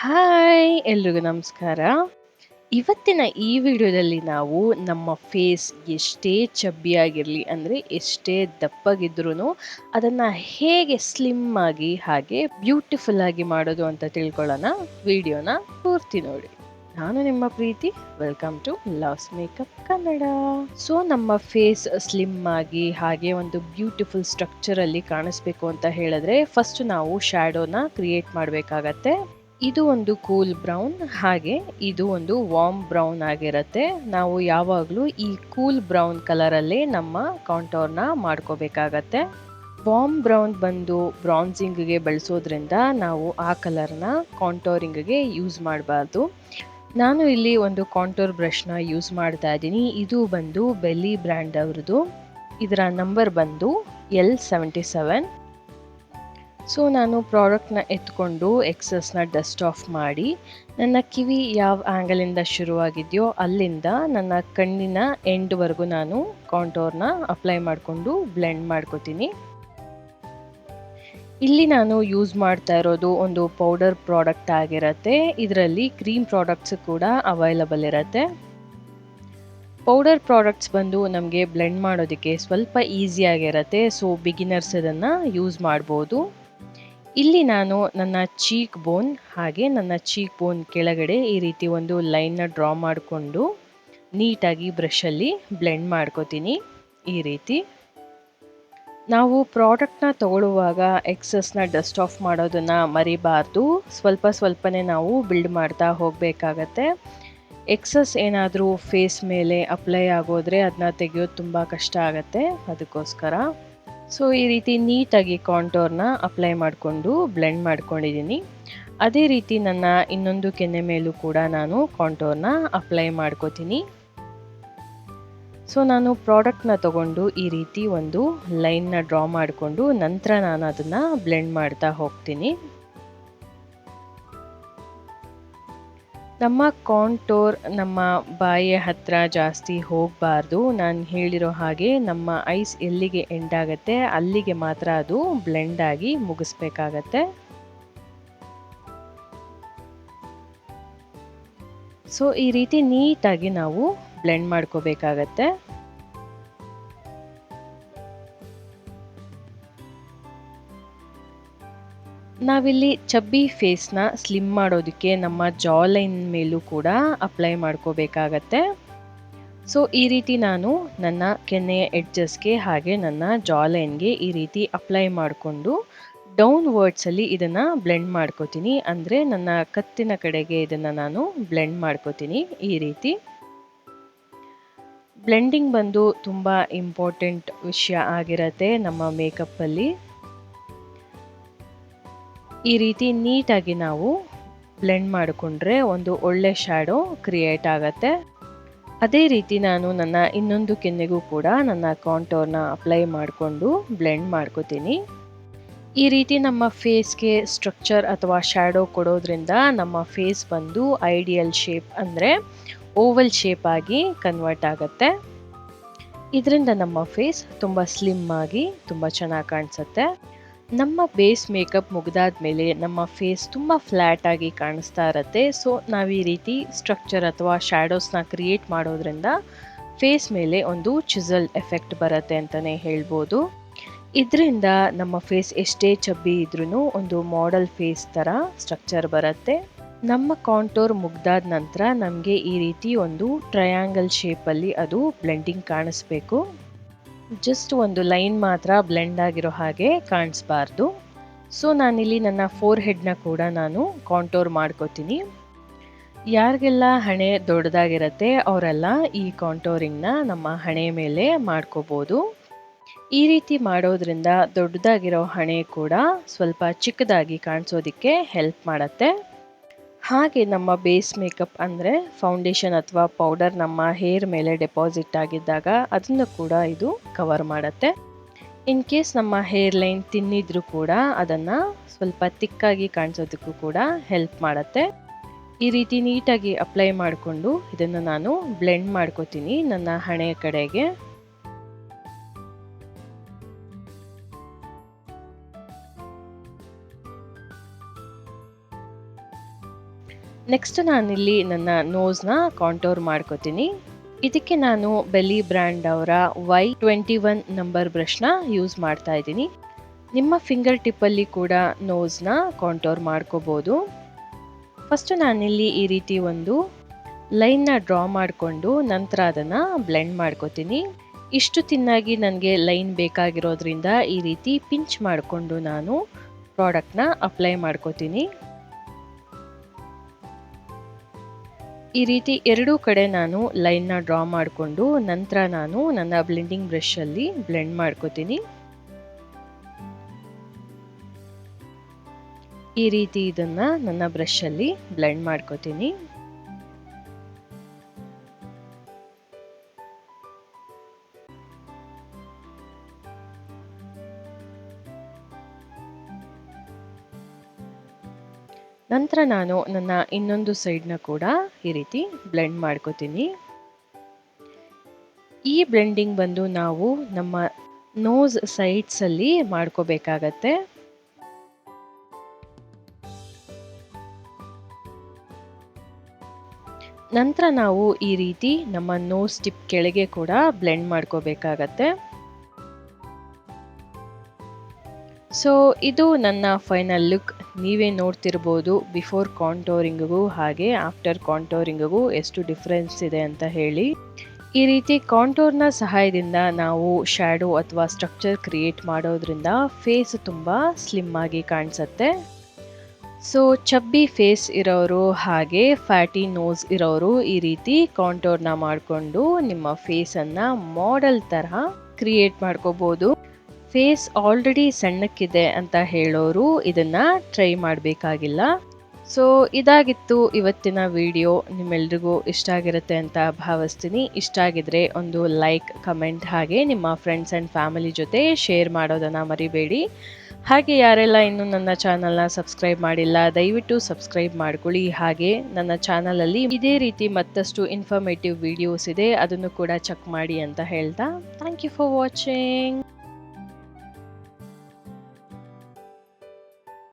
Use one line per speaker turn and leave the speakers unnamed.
Hi! ಎಲ್ರಿಗೂ ನಮಸ್ಕಾರ. ಇವತ್ತಿನ ಈ ವಿಡಿಯೋದಲ್ಲಿ ನಾವು ನಮ್ಮ ಫೇಸ್ ಎಷ್ಟೇ ಚಬ್ಬಿಯಾಗಿರಲಿ ಅಂದರೆ ಎಷ್ಟೇ ದಪ್ಪಗಿದ್ರೂ ಅದನ್ನು ಹೇಗೆ ಸ್ಲಿಮ್ ಆಗಿ ಹಾಗೆ ಬ್ಯೂಟಿಫುಲ್ ಆಗಿ ಮಾಡೋದು ಅಂತ ತಿಳ್ಕೊಳ್ಳೋಣ. ವಿಡಿಯೋನ ಪೂರ್ತಿ ನೋಡಿ. ನಾನು ನಿಮ್ಮ Preethi. Welcome to love's makeup Kannada. So ನಮ್ಮ ಫೇಸ್ ಸ್ಲಿಮ್ ಆಗಿ ಹಾಗೆ ಒಂದು ಬ್ಯೂಟಿಫುಲ್ ಸ್ಟ್ರಕ್ಚರಲ್ಲಿ ಕಾಣಿಸ್ಬೇಕು ಅಂತ ಹೇಳಿದ್ರೆ ಫಸ್ಟ್ ನಾವು ಶ್ಯಾಡೋನ ಕ್ರಿಯೇಟ್ ಮಾಡಬೇಕಾಗತ್ತೆ. ಇದು ಒಂದು ಕೂಲ್ ಬ್ರೌನ್ ಹಾಗೆ ಇದು ಒಂದು ವಾರ್ಮ್ ಬ್ರೌನ್ ಆಗಿರುತ್ತೆ. ನಾವು ಯಾವಾಗಲೂ ಈ ಕೂಲ್ ಬ್ರೌನ್ ಕಲರಲ್ಲೇ ನಮ್ಮ ಕಾಂಟೋರ್ನ ಮಾಡ್ಕೋಬೇಕಾಗತ್ತೆ. ವಾರ್ಮ್ ಬ್ರೌನ್ ಬಂದು ಬ್ರಾನ್ಸಿಂಗ್ಗೆ ಬಳಸೋದ್ರಿಂದ ನಾವು ಆ ಕಲರ್ನ ಕಾಂಟೋರಿಂಗ್ಗೆ ಯೂಸ್ ಮಾಡಬಾರ್ದು. ನಾನು ಇಲ್ಲಿ ಒಂದು ಕಾಂಟೋರ್ ಬ್ರಷ್ನ ಯೂಸ್ ಮಾಡ್ತಾ ಇದ್ದೀನಿ. ಇದು ಬಂದು ಬೆಲ್ಲಿ ಬ್ರ್ಯಾಂಡ್ ಅವ್ರದ್ದು. ಇದರ ನಂಬರ್ ಬಂದು L77. ಸೊ ನಾನು ಪ್ರಾಡಕ್ಟ್ನ ಎತ್ಕೊಂಡು ಎಕ್ಸಸ್ನ ಡಸ್ಟ್ ಆಫ್ ಮಾಡಿ ನನ್ನ ಕಿವಿ ಯಾವ ಆ್ಯಂಗಲಿಂದ ಶುರುವಾಗಿದೆಯೋ ಅಲ್ಲಿಂದ ನನ್ನ ಕಣ್ಣಿನ ಎಂಡ್ವರೆಗೂ ನಾನು ಕಾಂಟೋರ್ನ ಅಪ್ಲೈ ಮಾಡಿಕೊಂಡು ಬ್ಲೆಂಡ್ ಮಾಡ್ಕೋತೀನಿ. ಇಲ್ಲಿ ನಾನು ಯೂಸ್ ಮಾಡ್ತಾ ಇರೋದು ಒಂದು ಪೌಡರ್ ಪ್ರಾಡಕ್ಟ್ ಆಗಿರುತ್ತೆ. ಇದರಲ್ಲಿ ಕ್ರೀಮ್ ಪ್ರಾಡಕ್ಟ್ಸ್ ಕೂಡ ಅವೈಲಬಲ್ ಇರುತ್ತೆ. ಪೌಡರ್ ಪ್ರಾಡಕ್ಟ್ಸ್ ಬಂದು ನಮಗೆ ಬ್ಲೆಂಡ್ ಮಾಡೋದಕ್ಕೆ ಸ್ವಲ್ಪ ಈಸಿಯಾಗಿರುತ್ತೆ. ಸೊ ಬಿಗಿನರ್ಸ್ ಇದನ್ನು ಯೂಸ್ ಮಾಡ್ಬೋದು. ಇಲ್ಲಿ ನಾನು ನನ್ನ ಚೀಕ್ ಬೋನ್ ಹಾಗೆ ನನ್ನ ಚೀಕ್ ಬೋನ್ ಕೆಳಗಡೆ ಈ ರೀತಿ ಒಂದು ಲೈನ್ನ ಡ್ರಾ ಮಾಡಿಕೊಂಡು ನೀಟಾಗಿ ಬ್ರಷಲ್ಲಿ ಬ್ಲೆಂಡ್ ಮಾಡ್ಕೋತೀನಿ. ಈ ರೀತಿ ನಾವು ಪ್ರಾಡಕ್ಟ್ನ ತಗೊಳ್ಳುವಾಗ ಎಕ್ಸಸ್ನ ಡಸ್ಟ್ ಆಫ್ ಮಾಡೋದನ್ನು ಮರಿಬಾರ್ದು. ಸ್ವಲ್ಪನೇ ನಾವು ಬಿಲ್ಡ್ ಮಾಡ್ತಾ ಹೋಗಬೇಕಾಗತ್ತೆ. ಎಕ್ಸಸ್ ಏನಾದರೂ ಫೇಸ್ ಮೇಲೆ ಅಪ್ಲೈ ಆಗೋದ್ರೆ ಅದನ್ನ ತೆಗೆಯೋದು ತುಂಬ ಕಷ್ಟ ಆಗುತ್ತೆ. ಅದಕ್ಕೋಸ್ಕರ ಸೊ ಈ ರೀತಿ ನೀಟಾಗಿ ಕಾಂಟೋರ್ನ ಅಪ್ಲೈ ಮಾಡಿಕೊಂಡು ಬ್ಲೆಂಡ್ ಮಾಡ್ಕೊಂಡಿದ್ದೀನಿ. ಅದೇ ರೀತಿ ನನ್ನ ಇನ್ನೊಂದು ಕೆನ್ನೆ ಮೇಲೂ ಕೂಡ ನಾನು ಕಾಂಟೋರ್ನ ಅಪ್ಲೈ ಮಾಡ್ಕೋತೀನಿ. ಸೊ ನಾನು ಪ್ರಾಡಕ್ಟ್ನ ತಗೊಂಡು ಈ ರೀತಿ ಒಂದು ಲೈನ್ನ ಡ್ರಾ ಮಾಡಿಕೊಂಡು ನಂತರ ನಾನು ಅದನ್ನು ಬ್ಲೆಂಡ್ ಮಾಡ್ತಾ ಹೋಗ್ತೀನಿ. ನಮ್ಮ ಕಾಂಟೋರ್ ನಮ್ಮ ಬಾಯಿಯ ಹತ್ರ ಜಾಸ್ತಿ ಹೋಗಬಾರ್ದು. ನಾನು ಹೇಳಿರೋ ಹಾಗೆ ನಮ್ಮ ಐಸ್ ಎಲ್ಲಿಗೆ ಎಂಡ್ ಆಗುತ್ತೆ ಅಲ್ಲಿಗೆ ಮಾತ್ರ ಅದು ಬ್ಲೆಂಡ್ ಆಗಿ ಮುಗಿಸ್ಬೇಕಾಗತ್ತೆ. ಸೊ ಈ ರೀತಿ ನೀಟಾಗಿ ನಾವು ಬ್ಲೆಂಡ್ ಮಾಡ್ಕೋಬೇಕಾಗತ್ತೆ. ನಾವಿಲ್ಲಿ ಚಬ್ಬಿ ಫೇಸ್ನ ಸ್ಲಿಮ್ ಮಾಡೋದಕ್ಕೆ ನಮ್ಮ ಜಾ ಲೈನ್ ಮೇಲೂ ಕೂಡ ಅಪ್ಲೈ ಮಾಡ್ಕೋಬೇಕಾಗತ್ತೆ. ಸೊ ಈ ರೀತಿ ನಾನು ನನ್ನ ಕೆನ್ನೆಯ ಎಡ್ಜಸ್ಗೆ ಹಾಗೆ ನನ್ನ ಜಾ ಲೈನ್ಗೆ ಈ ರೀತಿ ಅಪ್ಲೈ ಮಾಡಿಕೊಂಡು ಡೌನ್ ವರ್ಡ್ಸಲ್ಲಿ ಇದನ್ನು ಬ್ಲೆಂಡ್ ಮಾಡ್ಕೋತೀನಿ. ಅಂದರೆ ನನ್ನ ಕತ್ತಿನ ಕಡೆಗೆ ಇದನ್ನು ನಾನು ಬ್ಲೆಂಡ್ ಮಾಡ್ಕೋತೀನಿ. ಈ ರೀತಿ ಬ್ಲೆಂಡಿಂಗ್ ಬಂದು ತುಂಬ ಇಂಪಾರ್ಟೆಂಟ್ ವಿಷಯ ಆಗಿರುತ್ತೆ ನಮ್ಮ ಮೇಕಪ್ಪಲ್ಲಿ. ಈ ರೀತಿ ನೀಟಾಗಿ ನಾವು ಬ್ಲೆಂಡ್ ಮಾಡಿಕೊಂಡ್ರೆ ಒಂದು ಒಳ್ಳೆ ಶ್ಯಾಡೋ ಕ್ರಿಯೇಟ್ ಆಗುತ್ತೆ. ಅದೇ ರೀತಿ ನಾನು ನನ್ನ ಇನ್ನೊಂದು ಕೆನ್ನೆಗೂ ಕೂಡ ನನ್ನ ಕಾಂಟೋರ್ನ ಅಪ್ಲೈ ಮಾಡಿಕೊಂಡು ಬ್ಲೆಂಡ್ ಮಾಡ್ಕೋತೀನಿ. ಈ ರೀತಿ ನಮ್ಮ ಫೇಸ್ಗೆ ಸ್ಟ್ರಕ್ಚರ್ ಅಥವಾ ಶ್ಯಾಡೋ ಕೊಡೋದ್ರಿಂದ ನಮ್ಮ ಫೇಸ್ ಬಂದು ಐಡಿಯಲ್ ಶೇಪ್ ಅಂದರೆ ಓವಲ್ ಶೇಪ್ ಆಗಿ ಕನ್ವರ್ಟ್ ಆಗುತ್ತೆ. ಇದರಿಂದ ನಮ್ಮ ಫೇಸ್ ತುಂಬ ಸ್ಲಿಮ್ ಆಗಿ ತುಂಬ ಚೆನ್ನಾಗಿ ಕಾಣಿಸುತ್ತೆ. ನಮ್ಮ ಬೇಸ್ ಮೇಕಪ್ ಮುಗಿದಾದ್ಮೇಲೆ ನಮ್ಮ ಫೇಸ್ ತುಂಬ ಫ್ಲ್ಯಾಟ್ ಆಗಿ ಕಾಣಿಸ್ತಾ ಇರುತ್ತೆ. ಸೊ ನಾವು ಈ ರೀತಿ ಸ್ಟ್ರಕ್ಚರ್ ಅಥವಾ ಶ್ಯಾಡೋಸ್ನ ಕ್ರಿಯೇಟ್ ಮಾಡೋದ್ರಿಂದ ಫೇಸ್ ಮೇಲೆ ಒಂದು ಚಿಸಲ್ ಎಫೆಕ್ಟ್ ಬರುತ್ತೆ ಅಂತಲೇ ಹೇಳ್ಬೋದು. ಇದರಿಂದ ನಮ್ಮ ಫೇಸ್ ಎಷ್ಟೇ ಚಬ್ಬಿ ಇದ್ರೂ ಒಂದು ಮಾಡೆಲ್ ಫೇಸ್ ಥರ ಸ್ಟ್ರಕ್ಚರ್ ಬರುತ್ತೆ. ನಮ್ಮ ಕಾಂಟೋರ್ ಮುಗ್ದಾದ ನಂತರ ನಮಗೆ ಈ ರೀತಿ ಒಂದು ಟ್ರಯಾಂಗಲ್ ಶೇಪಲ್ಲಿ ಅದು ಬ್ಲೆಂಡಿಂಗ್ ಕಾಣಿಸ್ಬೇಕು. ಜಸ್ಟ್ ಒಂದು ಲೈನ್ ಮಾತ್ರ ಬ್ಲೆಂಡ್ ಆಗಿರೋ ಹಾಗೆ ಕಾಣಿಸ್ಬಾರ್ದು. ಸೊ ನಾನಿಲ್ಲಿ ನನ್ನ ಫೋರ್ ಹೆಡ್ನ ಕೂಡ ನಾನು ಕಾಂಟೋರ್ ಮಾಡ್ಕೋತೀನಿ. ಯಾರಿಗೆಲ್ಲ ಹಣೆ ದೊಡ್ಡದಾಗಿರುತ್ತೆ ಅವರೆಲ್ಲ ಈ ಕಾಂಟೋರಿಂಗ್ನ ನಮ್ಮ ಹಣೆ ಮೇಲೆ ಮಾಡ್ಕೋಬೋದು. ಈ ರೀತಿ ಮಾಡೋದ್ರಿಂದ ದೊಡ್ಡದಾಗಿರೋ ಹಣೆ ಕೂಡ ಸ್ವಲ್ಪ ಚಿಕ್ಕದಾಗಿ ಕಾಣಿಸೋದಕ್ಕೆ ಹೆಲ್ಪ್ ಮಾಡುತ್ತೆ. ಹಾಗೆ ನಮ್ಮ ಬೇಸ್ ಮೇಕಪ್ ಅಂದರೆ ಫೌಂಡೇಶನ್ ಅಥವಾ ಪೌಡರ್ ನಮ್ಮ ಹೇರ್ ಮೇಲೆ ಡೆಪಾಸಿಟ್ ಆಗಿದ್ದಾಗ ಅದನ್ನು ಕೂಡ ಇದು ಕವರ್ ಮಾಡುತ್ತೆ. ಇನ್ ಕೇಸ್ ನಮ್ಮ ಹೇರ್ ಲೈನ್ ತಿನ್ನಿದ್ರೂ ಕೂಡ ಅದನ್ನು ಸ್ವಲ್ಪ ತಿಕ್ಕಾಗಿ ಕಾಣಿಸೋದಕ್ಕೂ ಕೂಡ ಹೆಲ್ಪ್ ಮಾಡುತ್ತೆ. ಈ ರೀತಿ ನೀಟಾಗಿ ಅಪ್ಲೈ ಮಾಡಿಕೊಂಡು ಇದನ್ನು ನಾನು ಬ್ಲೆಂಡ್ ಮಾಡ್ಕೋತೀನಿ ನನ್ನ ಹಣೆಯ ಕಡೆಗೆ. ನೆಕ್ಸ್ಟ್ ನಾನಿಲ್ಲಿ ನನ್ನ ನೋಸ್ನ ಕಾಂಟೋರ್ ಮಾಡ್ಕೋತೀನಿ. ಇದಕ್ಕೆ ನಾನು ಬೆಲಿ ಬ್ರ್ಯಾಂಡ್ ಅವರ Y21 ನಂಬರ್ ಬ್ರಷ್ನ ಯೂಸ್ ಮಾಡ್ತಾ ಇದ್ದೀನಿ. ನಿಮ್ಮ ಫಿಂಗರ್ ಟಿಪ್ಪಲ್ಲಿ ಕೂಡ ನೋಸ್ನ ಕಾಂಟೋರ್ ಮಾಡ್ಕೋಬೋದು. ಫಸ್ಟ್ ನಾನಿಲ್ಲಿ ಈ ರೀತಿ ಒಂದು ಲೈನ್ನ ಡ್ರಾ ಮಾಡಿಕೊಂಡು ನಂತರ ಅದನ್ನು ಬ್ಲೆಂಡ್ ಮಾಡ್ಕೋತೀನಿ. ಇಷ್ಟು ತಿನ್ನಾಗಿ ನನಗೆ ಲೈನ್ ಬೇಕಾಗಿರೋದ್ರಿಂದ ಈ ರೀತಿ ಪಿಂಚ್ ಮಾಡಿಕೊಂಡು ನಾನು ಪ್ರಾಡಕ್ಟ್ನ ಅಪ್ಲೈ ಮಾಡ್ಕೋತೀನಿ. ಈ ರೀತಿ ಎರಡೂ ಕಡೆ ನಾನು ಲೈನ್ನ ಡ್ರಾ ಮಾಡಿಕೊಂಡು ನಂತರ ನಾನು ನನ್ನ ಬ್ಲೆಂಡಿಂಗ್ ಬ್ರಷಲ್ಲಿ ಬ್ಲೆಂಡ್ ಮಾಡ್ಕೋತೀನಿ. ಈ ರೀತಿ ಇದನ್ನ ನನ್ನ ಬ್ರಷಲ್ಲಿ ಬ್ಲೆಂಡ್ ಮಾಡ್ಕೋತೀನಿ. ನಂತರ ನಾನು ನನ್ನ ಇನ್ನೊಂದು ಸೈಡ್ನ ಕೂಡ ಈ ರೀತಿ ಬ್ಲೆಂಡ್ ಮಾಡ್ಕೋತೀನಿ. ಈ ಬ್ಲೆಂಡಿಂಗ್ ಬಂದು ನಾವು ನಮ್ಮ ನೋಸ್ ಸೈಡ್ಸ್ ಅಲ್ಲಿ ಮಾಡ್ಕೋಬೇಕಾಗತ್ತೆ. ನಂತರ ನಾವು ಈ ರೀತಿ ನಮ್ಮ ನೋಸ್ ಟಿಪ್ ಕೆಳಗೆ ಕೂಡ ಬ್ಲೆಂಡ್ ಮಾಡ್ಕೋಬೇಕಾಗತ್ತೆ. ಸೊ ಇದು ನನ್ನ ಫೈನಲ್ ಲುಕ್. ನೀವೇ ನೋಡ್ತಿರ್ಬೋದು ಬಿಫೋರ್ ಕಾಂಟೋರಿಂಗಿಗೂ ಹಾಗೆ ಆಫ್ಟರ್ ಕಾಂಟೋರಿಂಗಿಗೂ ಎಷ್ಟು ಡಿಫ್ರೆನ್ಸ್ ಇದೆ ಅಂತ ಹೇಳಿ. ಈ ರೀತಿ ಕಾಂಟೋರ್ನ ಸಹಾಯದಿಂದ ನಾವು ಶ್ಯಾಡೋ ಅಥವಾ ಸ್ಟ್ರಕ್ಚರ್ ಕ್ರಿಯೇಟ್ ಮಾಡೋದ್ರಿಂದ ಫೇಸ್ ತುಂಬ ಸ್ಲಿಮ್ ಆಗಿ ಕಾಣಿಸುತ್ತೆ. ಸೊ ಚಬ್ಬಿ ಫೇಸ್ ಇರೋರು ಹಾಗೆ ಫ್ಯಾಟಿ ನೋಸ್ ಇರೋರು ಈ ರೀತಿ ಕಾಂಟೋರ್ನ ಮಾಡಿಕೊಂಡು ನಿಮ್ಮ ಫೇಸನ್ನು ಮಾಡೆಲ್ ತರಹ ಕ್ರಿಯೇಟ್ ಮಾಡ್ಕೋಬೋದು. ಫೇಸ್ ಆಲ್ರೆಡಿ ಸಣ್ಣಕ್ಕಿದೆ ಅಂತ ಹೇಳೋರು ಇದನ್ನು ಟ್ರೈ ಮಾಡಬೇಕಾಗಿಲ್ಲ. ಸೊ ಇದಾಗಿತ್ತು ಇವತ್ತಿನ ವಿಡಿಯೋ. ನಿಮ್ಮೆಲ್ರಿಗೂ ಇಷ್ಟ ಆಗಿರುತ್ತೆ ಅಂತ ಭಾವಿಸ್ತೀನಿ. ಇಷ್ಟ ಆಗಿದ್ರೆ ಒಂದು ಲೈಕ್, ಕಮೆಂಟ್ ಹಾಗೆ ನಿಮ್ಮ ಫ್ರೆಂಡ್ಸ್ ಆ್ಯಂಡ್ ಫ್ಯಾಮಿಲಿ ಜೊತೆ ಶೇರ್ ಮಾಡೋದನ್ನು ಮರಿಬೇಡಿ. ಹಾಗೆ ಯಾರೆಲ್ಲ ಇನ್ನೂ ನನ್ನ ಚಾನಲ್ನ ಸಬ್ಸ್ಕ್ರೈಬ್ ಮಾಡಿಲ್ಲ ದಯವಿಟ್ಟು ಸಬ್ಸ್ಕ್ರೈಬ್ ಮಾಡ್ಕೊಳ್ಳಿ. ಹಾಗೆ ನನ್ನ ಚಾನಲಲ್ಲಿ ಇದೇ ರೀತಿ ಮತ್ತಷ್ಟು ಇನ್ಫಾರ್ಮೇಟಿವ್ ವಿಡಿಯೋಸ್ ಇದೆ, ಅದನ್ನು ಕೂಡ ಚೆಕ್ ಮಾಡಿ ಅಂತ ಹೇಳ್ತಾ ಥ್ಯಾಂಕ್ ಯು ಫಾರ್ ವಾಚಿಂಗ್.